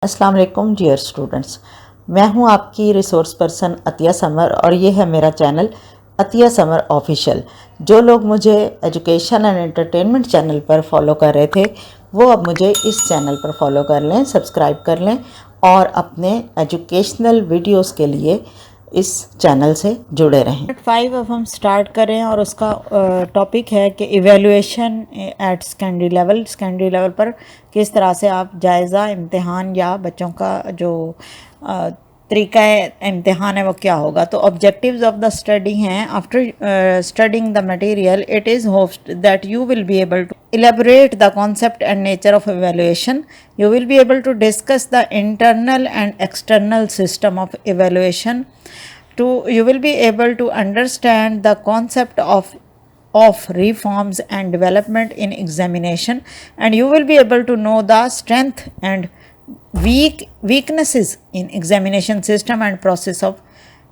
अस्सलाम वालेकुम dear students, मैं हूं आपकी रिसोर्स पर्सन अतिया समर और ये है मेरा चैनल अतिया समर ऑफिशियल। जो लोग मुझे एजुकेशन एंड एंटरटेनमेंट चैनल पर फॉलो कर रहे थे वो अब मुझे इस चैनल पर फॉलो कर लें, सब्सक्राइब कर लें और अपने एजुकेशनल वीडियोस के लिए इस चैनल से जुड़े रहें। 5 अब हम स्टार्ट करें और उसका टॉपिक है कि इवेलुएशन एट सेकेंडरी लेवल पर किस तरह से आप जायज़ा इम्तिहान या बच्चों का जो तरीका इम्तिहान है वो क्या होगा। तो ऑब्जेक्टिव्स ऑफ द स्टडी हैं, after studying the material it is hoped that you will be able to elaborate the concept and nature of evaluation. You will be able to discuss the internal and external system of evaluation. You will be able to understand the concept of reforms and development in examination, and you will be able to know the strength and weaknesses in examination system and process of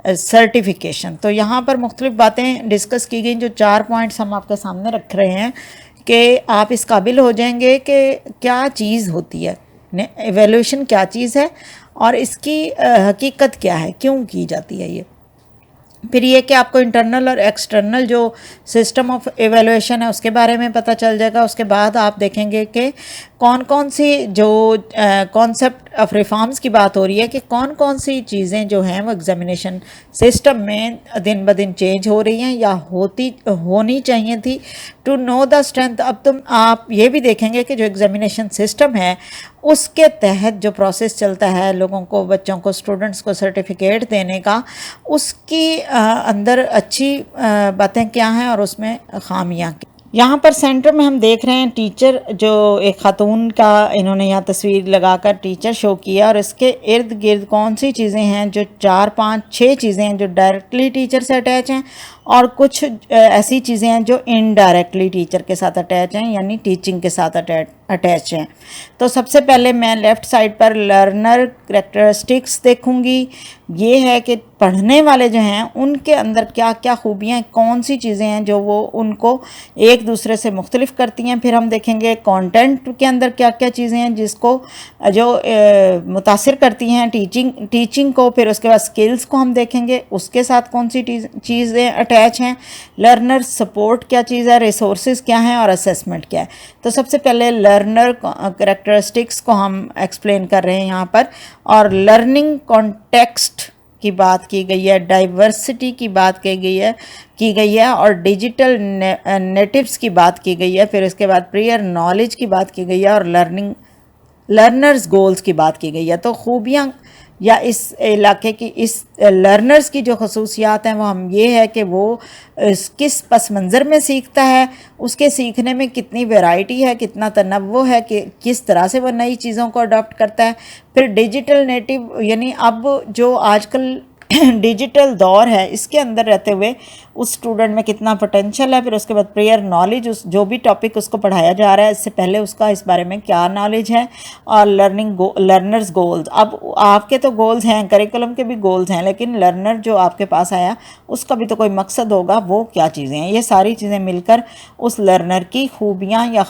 certification. तो यहाँ पर मुख्तलिफ बातें discuss की गई। जो 4 points हम आपके सामने रख रहे हैं कि आप इस काबिल हो जाएंगे कि क्या चीज़ होती है एवेल्यूशन, क्या चीज़ है और इसकी हकीकत क्या है, क्यों की जाती है ये। फिर ये कि आपको इंटरनल और एक्सटर्नल जो सिस्टम ऑफ एवेल्यूएशन है उसके बारे में पता चल जाएगा। उसके बाद आप देखेंगे कि कौन कौन सी जो कॉन्सेप्ट ऑफ रिफॉर्म्स की बात हो रही है कि कौन कौन सी चीज़ें जो हैं वो एग्जामिनेशन सिस्टम में दिन ब दिन चेंज हो रही हैं या होनी चाहिए थी। टू नो द स्ट्रेंथ, अब आप ये भी देखेंगे कि जो एग्जामिनेशन सिस्टम है उसके तहत जो प्रोसेस चलता है लोगों को, बच्चों को, स्टूडेंट्स को सर्टिफिकेट देने का, उसकी अंदर अच्छी बातें क्या हैं और उसमें खामियां। यहाँ पर सेंटर में हम देख रहे हैं टीचर, जो एक खातून का इन्होंने यहाँ तस्वीर लगाकर टीचर शो किया और इसके इर्द गिर्द कौन सी चीज़ें हैं, जो 4 5 6 चीज़ें हैं जो डायरेक्टली टीचर से अटैच हैं और कुछ ऐसी चीज़ें हैं जो इनडायरेक्टली टीचर के साथ अटैच हैं, यानी टीचिंग के साथ अटैच हैं। तो सबसे पहले मैं लेफ़्ट साइड पर लर्नर करैक्टरिस्टिक्स देखूंगी। ये है कि पढ़ने वाले जो हैं उनके अंदर क्या क्या खूबियाँ, कौन सी चीज़ें हैं जो वो उनको एक दूसरे से मुख्तलिफ करती हैं। फिर हम देखेंगे कंटेंट के अंदर क्या क्या चीज़ें हैं जिसको जो मुतासिर करती हैं टीचिंग को। फिर उसके बाद स्किल्स को हम देखेंगे, उसके साथ कौन सी चीज़ें अटैच हैं। लर्नर सपोर्ट क्या चीज़ है, रिसोर्सेज क्या हैं और असेसमेंट क्या है। तो सबसे पहले लर्नर करैक्टरिस्टिक्स को हम एक्सप्लेन कर रहे हैं यहाँ पर, और लर्निंग कॉन्टेक्स्ट की बात की गई है, डाइवर्सिटी की बात की गई है और डिजिटल नेटिव्स की बात की गई है। फिर इसके बाद प्रियर नॉलेज की बात की गई है और लर्नर्स गोल्स की बात की गई है। तो खूबियाँ या इस इलाके की इस लर्नर्स की जो खसूसियात हैं वो हम ये है कि वो किस पस मंज़र में सीखता है, उसके सीखने में कितनी वैरायटी है, कितना तनव्वु है, कि किस तरह से वो नई चीज़ों को अडॉप्ट करता है। फिर डिजिटल नेटिव, यानी अब जो आजकल डिजिटल दौर है इसके अंदर रहते हुए उस स्टूडेंट में कितना पोटेंशियल है। फिर उसके बाद प्रेयर नॉलेज, उस जो भी टॉपिक उसको पढ़ाया जा रहा है इससे पहले उसका इस बारे में क्या नॉलेज है। और लर्नर्स गोल्स, अब आपके तो गोल्स हैं, करिकुलम के भी गोल्स हैं, लेकिन लर्नर जो आपके पास आया उसका भी तो कोई मकसद होगा, वो क्या चीज़ें हैं। ये सारी चीज़ें मिलकर उस लर्नर की खूबियाँ या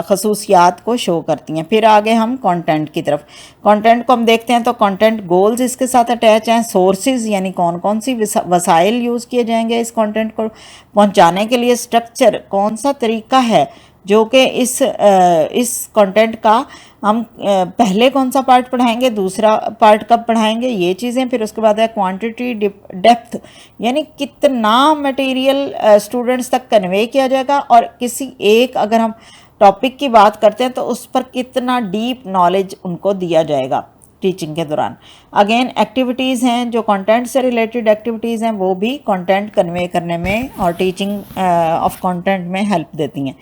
खसूसियात को शो करती हैं। फिर आगे हम कॉन्टेंट की तरफ, कॉन्टेंट को हम देखते हैं। तो कॉन्टेंट गोल्स इसके साथ अटैच हैं। सोर्सेज, यानी कौन कौन सी वसाइल यूज़ किए जाएंगे इस कंटेंट को पहुंचाने के लिए। स्ट्रक्चर, कौन सा तरीका है जो कि इस कंटेंट का हम पहले कौन सा पार्ट पढ़ाएंगे, दूसरा पार्ट कब पढ़ाएंगे, ये चीज़ें। फिर उसके बाद है क्वांटिटी डेप्थ, यानी कितना मटेरियल स्टूडेंट्स तक कन्वे किया जाएगा और किसी एक, अगर हम टॉपिक की बात करते हैं तो उस पर कितना डीप नॉलेज उनको दिया जाएगा टीचिंग के दौरान। अगेन एक्टिविटीज़ हैं, जो कंटेंट से रिलेटेड एक्टिविटीज़ हैं वो भी कंटेंट कन्वे करने में और टीचिंग ऑफ कंटेंट में हेल्प देती हैं।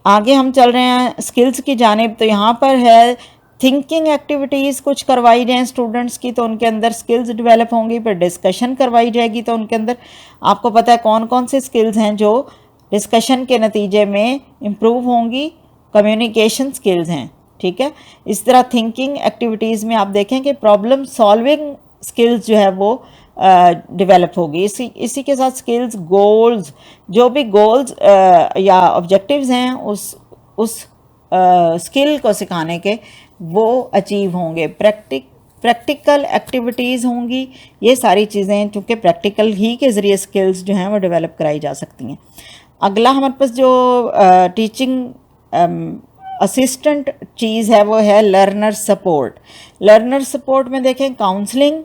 आगे हम चल रहे हैं स्किल्स की जानिब। तो यहाँ पर है थिंकिंग एक्टिविटीज़ कुछ करवाई जाएँ स्टूडेंट्स की, तो उनके अंदर स्किल्स डेवलप होंगी। फिर डिस्कशन करवाई जाएगी, तो उनके अंदर आपको पता है कौन कौन से स्किल्स हैं जो डिस्कशन के नतीजे में इम्प्रूव होंगी। कम्युनिकेशन स्किल्स हैं, ठीक है। इस तरह थिंकिंग एक्टिविटीज़ में आप देखें कि प्रॉब्लम सॉल्विंग स्किल्स जो है वो डेवलप होगी। इसी के साथ स्किल्स, गोल्स, जो भी गोल्स या ऑब्जेक्टिव्स हैं उस स्किल को सिखाने के वो अचीव होंगे। प्रैक्टिकल एक्टिविटीज़ होंगी, ये सारी चीज़ें चूँकि प्रैक्टिकल ही के ज़रिए स्किल्स जो हैं वो डेवलप कराई जा सकती हैं। अगला हमारे पास जो टीचिंग असिस्टेंट चीज़ है वो है लर्नर सपोर्ट। लर्नर सपोर्ट में देखें काउंसलिंग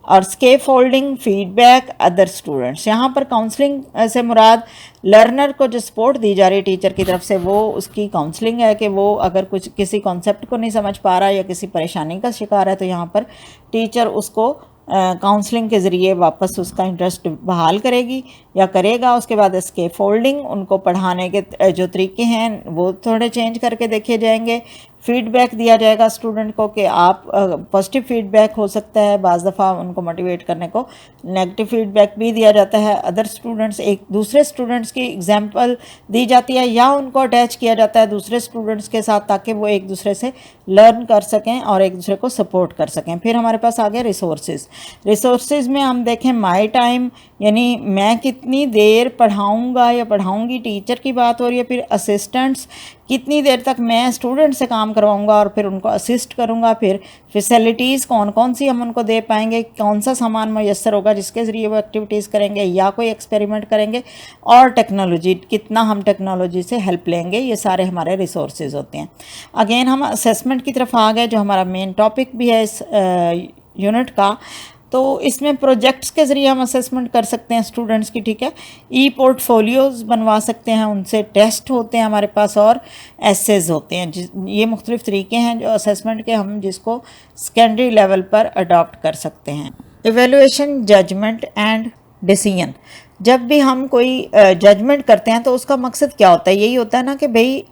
और scaffolding, feedback, other students. यहाँ पर काउंसलिंग से मुराद लर्नर को जो सपोर्ट दी जा रही है टीचर की तरफ से, वो उसकी काउंसलिंग है कि वो अगर कुछ किसी कॉन्सेप्ट को नहीं समझ पा रहा या किसी परेशानी का शिकार है तो यहाँ पर टीचर उसको काउंसलिंग के ज़रिए वापस उसका इंटरेस्ट बहाल करेगी या करेगा। उसके बाद स्केप फोल्डिंग, उनको पढ़ाने के जो तरीके हैं वो थोड़े चेंज करके देखे जाएंगे। फीडबैक दिया जाएगा स्टूडेंट को कि आप पॉजिटिव फीडबैक हो सकता है, बाज़ दफ़ा उनको मोटिवेट करने को नेगेटिव फीडबैक भी दिया जाता है। अदर स्टूडेंट्स, एक दूसरे स्टूडेंट्स की एग्जांपल दी जाती है या उनको अटैच किया जाता है दूसरे स्टूडेंट्स के साथ ताकि वो एक दूसरे से लर्न कर सकें और एक दूसरे को सपोर्ट कर सकें। फिर हमारे पास आ गया रिसोर्सेज में हम देखें माई टाइम, यानी मैं कितनी देर पढ़ाऊँगा या पढ़ाऊँगी, टीचर की बात हो रही है। फिर असिस्टेंट्स, कितनी देर तक मैं स्टूडेंट से काम करवाऊंगा और फिर उनको असिस्ट करूंगा। फिर फैसिलिटीज़ कौन कौन सी हम उनको दे पाएंगे, कौन सा सामान मैसर होगा जिसके ज़रिए वो एक्टिविटीज़ करेंगे या कोई एक्सपेरिमेंट करेंगे। और टेक्नोलॉजी, कितना हम टेक्नोलॉजी से हेल्प लेंगे, ये सारे हमारे रिसोर्सेज होते हैं। अगेन हम असेसमेंट की तरफ आ गए जो हमारा मेन टॉपिक भी है इस यूनिट का। तो इसमें प्रोजेक्ट्स के ज़रिए हम असेसमेंट कर सकते हैं स्टूडेंट्स की, ठीक है। ई पोर्टफोलियोज़ बनवा सकते हैं, उनसे टेस्ट होते हैं हमारे पास और एसेज होते हैं। ये मुख्तलिफ़ तरीके हैं जो असेसमेंट के हम जिसको सेकेंडरी लेवल पर अडॉप्ट कर सकते हैं। Evaluation, judgement and decision. जब भी हम कोई जजमेंट करते हैं तो उसका मकसद क्या होता है? यही होता है ना कि भाई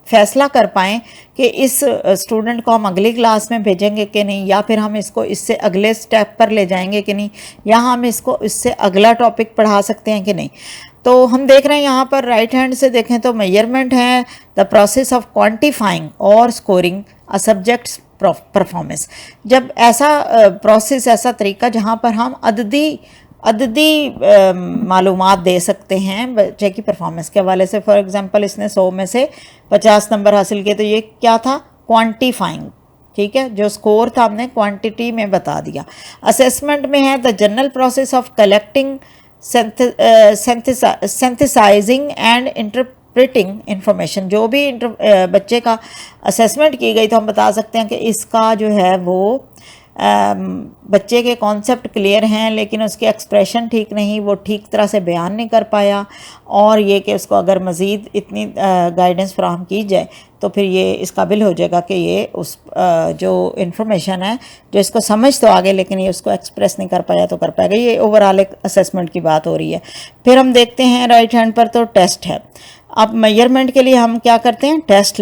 फैसला कर पाएँ कि इस स्टूडेंट को हम अगली क्लास में भेजेंगे कि नहीं, या फिर हम इसको इससे अगले स्टेप पर ले जाएंगे कि नहीं, या हम इसको इससे अगला टॉपिक पढ़ा सकते हैं कि नहीं। तो हम देख रहे हैं यहाँ पर राइट हैंड से देखें तो मेजरमेंट है द प्रोसेस ऑफ क्वांटिफाइंग और स्कोरिंग अ सब्जेक्ट्स परफॉर्मेंस। जब ऐसा प्रोसेस, ऐसा तरीका जहाँ पर हम अददी मालूमात दे सकते हैं बच्चे की परफॉर्मेंस के हवाले से। फॉर एग्जांपल इसने 100 में से 50 नंबर हासिल किए, तो ये क्या था? क्वांटिफाइंग, ठीक है। जो स्कोर था हमने क्वांटिटी में बता दिया। असेसमेंट में है the general process of collecting, synthesising and interpreting information. जो भी बच्चे का असेसमेंट की गई तो हम बता सकते हैं कि इसका जो है वो बच्चे के कॉन्सेप्ट क्लियर हैं लेकिन उसके एक्सप्रेशन ठीक नहीं, वो ठीक तरह से बयान नहीं कर पाया, और ये कि उसको अगर मज़ीद इतनी गाइडेंस फराहम की जाए तो फिर ये इस काबिल हो जाएगा कि ये उस जो इन्फॉर्मेशन है जो इसको समझ तो आ गए लेकिन ये उसको एक्सप्रेस नहीं कर पाया तो कर पाएगा। ये ओवरऑल एक असेसमेंट की बात हो रही है। फिर हम देखते हैं राइट हैंड पर तो टेस्ट है। अब मेजरमेंट के लिए हम क्या करते हैं? टेस्ट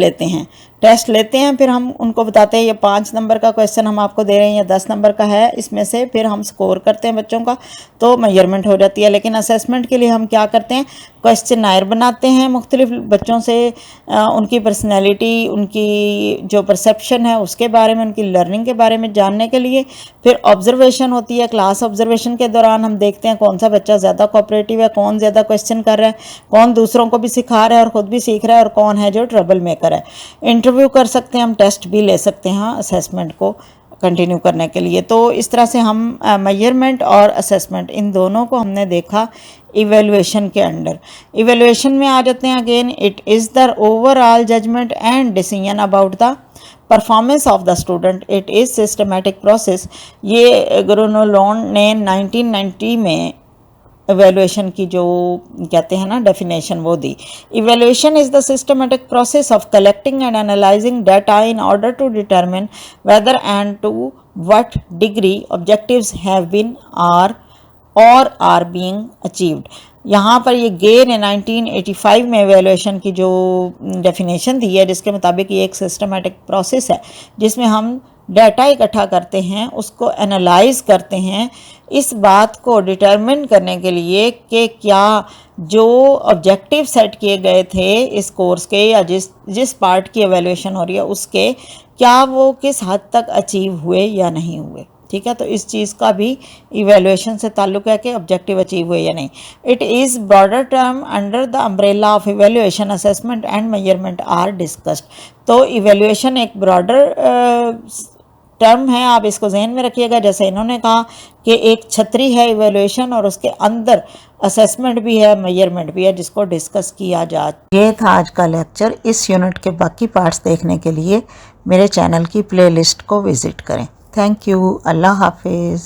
लेते हैं। फिर हम उनको बताते हैं ये 5 नंबर का क्वेश्चन हम आपको दे रहे हैं या 10 नंबर का है, इसमें से फिर हम स्कोर करते हैं बच्चों का, तो मेजरमेंट हो जाती है। लेकिन असेसमेंट के लिए हम क्या करते हैं? क्वेश्चनायर बनाते हैं मुख्तलिफ बच्चों से, उनकी पर्सनैलिटी, उनकी जो परसेप्शन है उसके बारे में, उनकी लर्निंग के बारे में जानने के लिए। फिर ऑब्जर्वेशन होती है। क्लास ऑब्जर्वेशन के दौरान हम देखते हैं कौन सा बच्चा ज़्यादा कोऑपरेटिव है, कौन ज़्यादा क्वेश्चन कर रहा है, कौन दूसरों को भी सिखा रहा है और ख़ुद भी सीख रहा है, और कौन है जो ट्रबल मेकर है। इंटरव्यू कर सकते हैं हम, टेस्ट भी ले सकते हैं असेसमेंट को कंटिन्यू करने के लिए। तो इस तरह से हम मेजरमेंट और असेसमेंट इन दोनों को हमने देखा इवेलुएशन के अंडर। इवेलुएशन में आ जाते हैं। Again it is the overall judgement and decision about the performance of the student. It is systematic process. ये ग्रोनोलोन ने 1990 में इवेलुएशन की जो कहते हैं ना डेफिनेशन वो दी। Evaluation is the systematic process of collecting and analysing data in order to determine whether and to what degree objectives have been are being achieved. यहाँ पर ये गे ने 1985 में इवेलुएशन की जो डेफिनेशन दी है जिसके मुताबिक ये एक सिस्टमेटिक प्रोसेस है जिसमें हम डाटा इकट्ठा करते हैं, उसको एनालाइज करते हैं, इस बात को डिटरमिन करने के लिए कि क्या जो ऑब्जेक्टिव सेट किए गए थे इस कोर्स के या जिस पार्ट की एवेल्यूएशन हो रही है उसके, क्या वो किस हद तक अचीव हुए या नहीं हुए। ठीक है। तो इस चीज़ का भी इवेल्युएशन से ताल्लुक़ है कि ऑब्जेक्टिव अचीव हुए या नहीं। It is broader term under the umbrella of evaluation, assessment and measurement are discussed. तो इवेल्युएशन एक ब्रॉडर टर्म है, आप इसको जहन में रखिएगा। जैसे इन्होंने कहा कि एक छतरी है इवेल्युएशन और उसके अंदर असेसमेंट भी है, मेजरमेंट भी है, जिसको डिस्कस किया जा। ये था आज का लेक्चर। इस यूनिट के बाकी पार्ट्स देखने के लिए मेरे चैनल की प्लेलिस्ट को विज़िट करें। Thank you. अल्लाह हाफिज़।